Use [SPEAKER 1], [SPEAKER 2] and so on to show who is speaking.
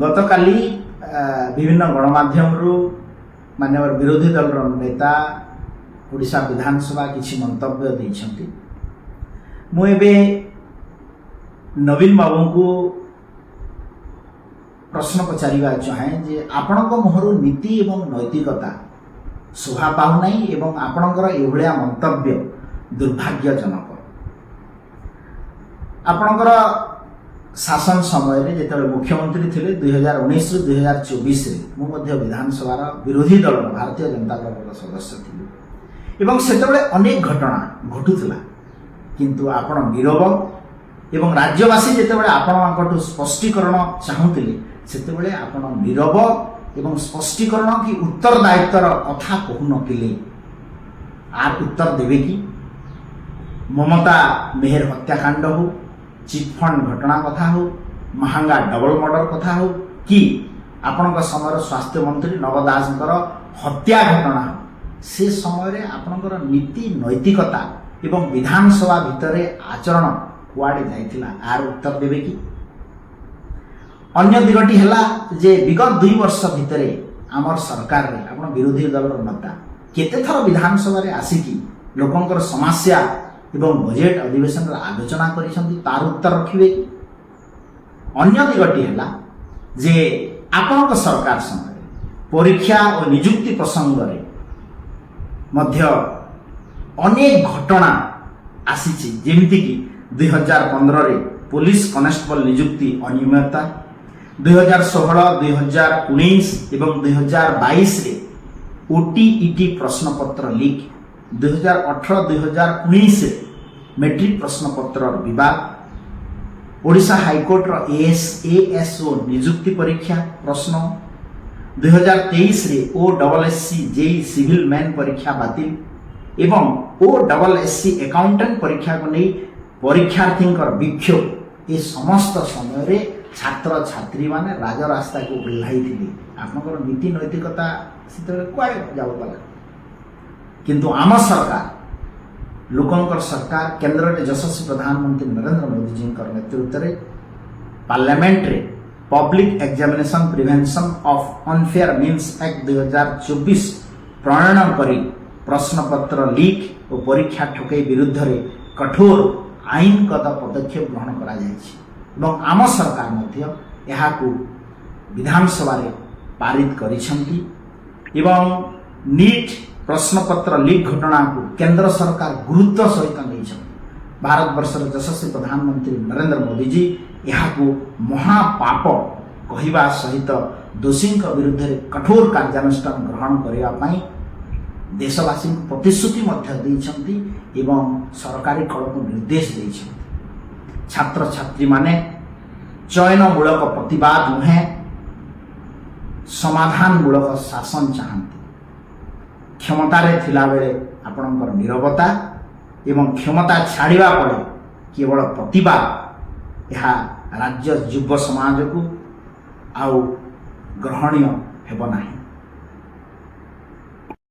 [SPEAKER 1] गतकाली विभिन्न गणमाध्यम माननीय विरोधी दल नेता ओडिशा विधानसभा किसी मंतव्य देइछंती। मु एबे नवीन बाबू को प्रश्न पचारिबा चाहे जे आपणक मुहरु नीति एवं नैतिकता शोभा पाउ नहीं एवं आपणकर एभलिया मंतव्य दुर्भाग्यजनक। आपणकर शासन समय रे जेतबे मुख्यमंत्री थिले 2019 रु 2024 रे मु मध्य विधानसभा विरोधी दल भारतीय जनता दल सदस्य थिले एवं सेतबे अनेक घटना घटुथिला किंतु आपण नीरव एवं राज्यवासी जेतबे आपण स्पष्टीकरण चाहुथिले सेतबे आपण नीरव एवं स्पष्टीकरण की उत्तरदायित्वर कथा कहु नथिले। आर उत्तर देबे कि ममता मेहर हत्याकांड हो, चिटफंड घटना कथा हो, महंगा डबल मर्डर कथा हो कि आपण समय स्वास्थ्य मंत्री नव दासंकर हत्या घटना हो, से समय आपणकर नीति नैतिकता एवं विधानसभा भितरे आचरण कुआडे जाइथिला आर उत्तर देबे कि। अन्य दिगटी हैला जे विगत 2 वर्ष भितरे आमर सरकार रे आपण विरोधी दल नेता केते थर विधानसभा रे आसिकी लोकंकर समस्या एवं बजेट अधिवेशन रे आलोचना करिसंती तार उत्तर रखिबे कि। अन्य दिगटी हैला जे आपणक सरकार समय परीक्षा और नियुक्ति प्रसंग रे मध्य अनेक घटना आसीची जेमिति कि 2015 रे पुलिस कनेस्टेबल नियुक्ति अनियमितता, 2016, 2019 एवं 2022 रे ओटीईटी प्रश्न पत्र लीक, 2018, 2019 रे मैट्रिक प्रश्न पत्र विवाद, ओडिशा हाईकोर्ट रो एएसओ नियुक्ति परीक्षा प्रश्न, 2023 रे ओएससी जेई सिविल मैन परीक्षा बातिल एवं ओएससी अकाउंटेंट परीक्षा को नहीं परीक्षार्थी विक्षोभ ये समस्त समय रे छात्र छात्री माने राजरास्ता को ओह्लाई थिले। आपनकर नीति नैतिकता सितरे कुआडे जाउ पला किंतु आम सरकार लोकंकर सरकार केंद्र रे यशस्वी प्रधानमंत्री नरेंद्र मोदी जी कर नेतृत्व रे पार्लियामेंट रे public examination prevention of unfair means act 2024 प्रणयन करी प्रश्न पत्र लीक और परीक्षा ठकई विरुद्ध रे कठोर आईनगत पदक्षेप ग्रहण करा जायछि एवं आम सरकार मध्य यहाकू विधानसभा रे पारित करिसंती एवं नीट प्रश्न पत्र लीक घटना को केंद्र सरकार गुरुत्व सहित नहीं। भारत वर्ष यशस्वी प्रधानमंत्री नरेंद्र मोदी जी यहाकू महापाप कहवा सहित दोषी विरुद्ध रे कठोर कार्यानुष्ठान ग्रहण करने पाई देशवासी प्रतिश्रुति देइछंती एवं सरकारी कल को निर्देश देइछंती। छात्र छात्री माने चयनमूलक प्रतिवाद नुहे समाधानमूलक शासन चाहती। क्षमतारे थिला बेले आपणकर नीरवता एवं क्षमता छाड़िबा पड़े केवल प्रतिवाद यह राज्य युव समाज को आउ ग्रहणीय हेब नाही।